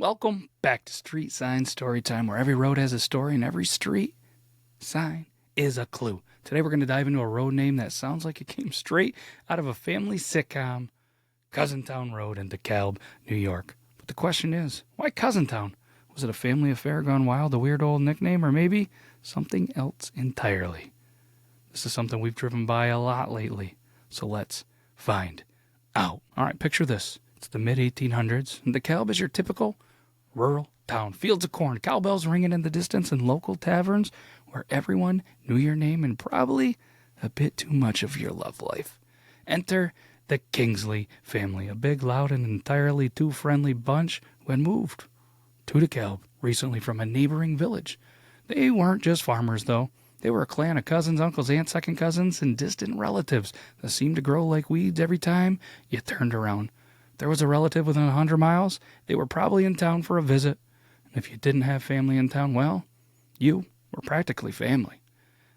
Welcome back to Street Sign Storytime, where every road has a story and every street sign is a clue. Today we're going to dive into a road name that sounds like it came straight out of a family sitcom, Cousintown Road in Dekalb, New York. But the question is, why Cousintown? Was it a family affair gone wild, a weird old nickname, or maybe something else entirely? This is something we've driven by a lot lately, so let's find out. All right, picture this. It's the mid-1800s, and Dekalb is your typical rural town. Fields of corn, cowbells ringing in the distance, and local taverns where everyone knew your name and probably a bit too much of your love life. Enter the Kingsley family, a big, loud, and entirely too friendly bunch who had moved to Dekalb recently from a neighboring village. They weren't just farmers, though. They were a clan of cousins, uncles, aunts, second cousins, and distant relatives that seemed to grow like weeds every time you turned around. There was a relative within 100 miles, they were probably in town for a visit. And if you didn't have family in town, well, you were practically family.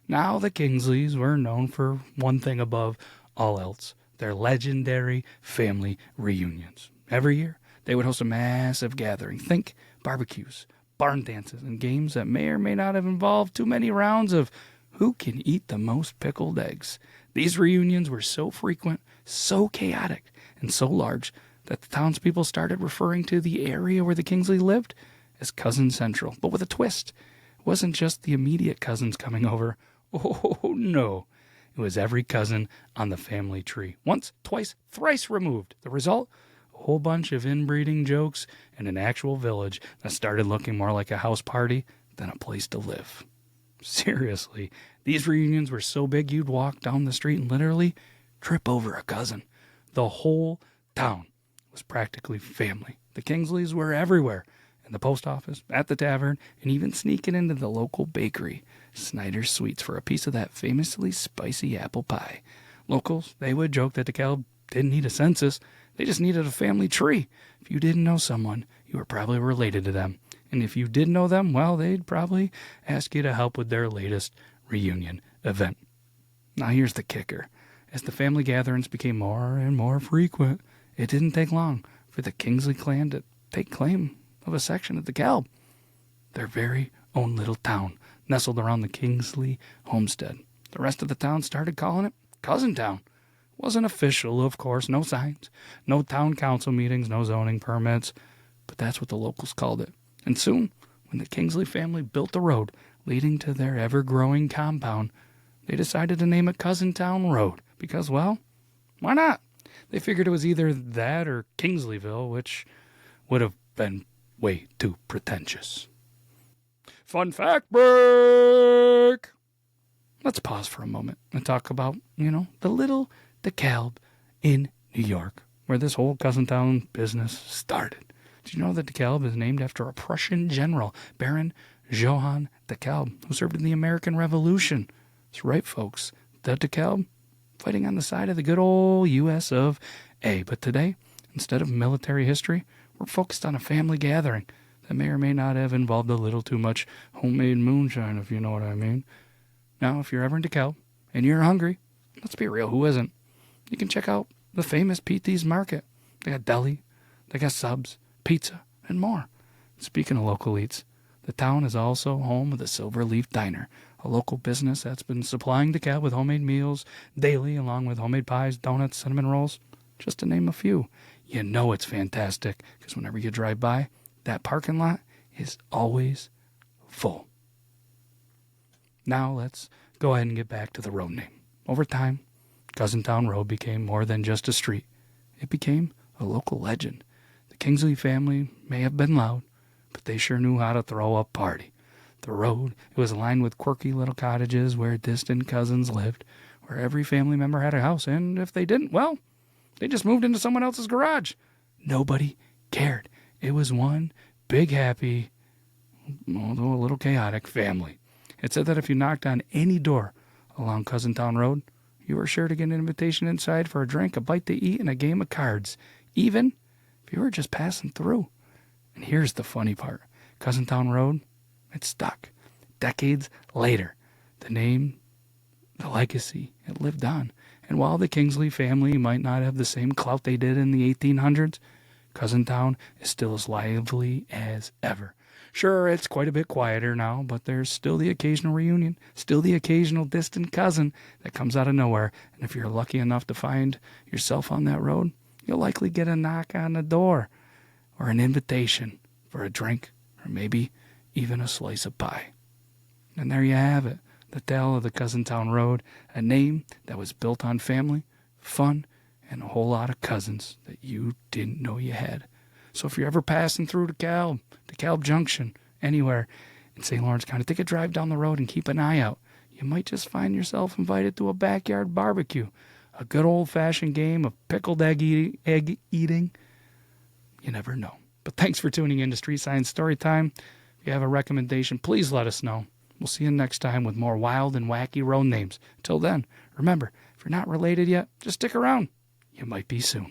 Now the Kingsleys were known for one thing above all else, their legendary family reunions. Every year, they would host a massive gathering. Think barbecues, barn dances, and games that may or may not have involved too many rounds of who can eat the most pickled eggs. These reunions were so frequent, so chaotic, and so large that the townspeople started referring to the area where the Kingsley lived as Cousin Central, but with a twist. It wasn't just the immediate cousins coming over. Oh, no. It was every cousin on the family tree. Once, twice, thrice removed. The result? A whole bunch of inbreeding jokes and an actual village that started looking more like a house party than a place to live. Seriously, these reunions were so big you'd walk down the street and literally trip over a cousin. The whole town was practically family. The Kingsleys were everywhere, in the post office, at the tavern, and even sneaking into the local bakery, Snyder's Sweets, for a piece of that famously spicy apple pie. Locals, they would joke that Dekalb didn't need a census, they just needed a family tree. If you didn't know someone, you were probably related to them. And if you did know them, well, they'd probably ask you to help with their latest reunion event. Now here's the kicker. As the family gatherings became more and more frequent, it didn't take long for the Kingsley clan to take claim of a section of Dekalb, their very own little town, nestled around the Kingsley homestead. The rest of the town started calling it Cousintown. It wasn't official, of course, no signs, no town council meetings, no zoning permits, but that's what the locals called it. And soon, when the Kingsley family built the road leading to their ever-growing compound, they decided to name it Cousintown Road because, well, why not? They figured it was either that or Kingsleyville, which would have been way too pretentious. Fun fact break! Let's pause for a moment and talk about, the little Dekalb in New York, where this whole Cousintown business started. Did you know that Dekalb is named after a Prussian general, Baron Johann Dekalb, who served in the American Revolution? That's right, folks. The Dekalb fighting on the side of the good old U.S. of A. But today, instead of military history, we're focused on a family gathering that may or may not have involved a little too much homemade moonshine, if you know what I mean. Now, if you're ever in Dekalb and you're hungry, let's be real, who isn't? You can check out the famous P.T.'s Market. They got deli, they got subs, pizza, and more. Speaking of local eats, the town is also home of the Silver Leaf Diner, a local business that's been supplying Dekalb with homemade meals daily, along with homemade pies, donuts, cinnamon rolls, just to name a few. You know it's fantastic, because whenever you drive by, that parking lot is always full. Now let's go ahead and get back to the road name. Over time, Cousintown Road became more than just a street. It became a local legend. The Kingsley family may have been loud, but they sure knew how to throw a party. The road, it was lined with quirky little cottages where distant cousins lived, where every family member had a house, and if they didn't, well, they just moved into someone else's garage. Nobody cared. It was one big, happy, although a little chaotic, family. It said that if you knocked on any door along Cousintown Road, you were sure to get an invitation inside for a drink, a bite to eat, and a game of cards, even if you were just passing through. And here's the funny part. Cousintown Road, it stuck. Decades later, the name, the legacy, it lived on. And while the Kingsley family might not have the same clout they did in the 1800s, Cousintown is still as lively as ever. Sure, it's quite a bit quieter now, but there's still the occasional reunion, still the occasional distant cousin that comes out of nowhere. And if you're lucky enough to find yourself on that road, you'll likely get a knock on the door or an invitation for a drink or maybe even a slice of pie. And there you have it, the tale of the Cousintown Road, a name that was built on family, fun, and a whole lot of cousins that you didn't know you had. So if you're ever passing through Dekalb Junction, anywhere in St. Lawrence County, take a drive down the road and keep an eye out. You might just find yourself invited to a backyard barbecue, a good old-fashioned game of pickled egg eating. You never know. But thanks for tuning in to Street Science Storytime. If you have a recommendation, please let us know. We'll see you next time with more wild and wacky road names. Till then, remember, if you're not related yet, just stick around. You might be soon.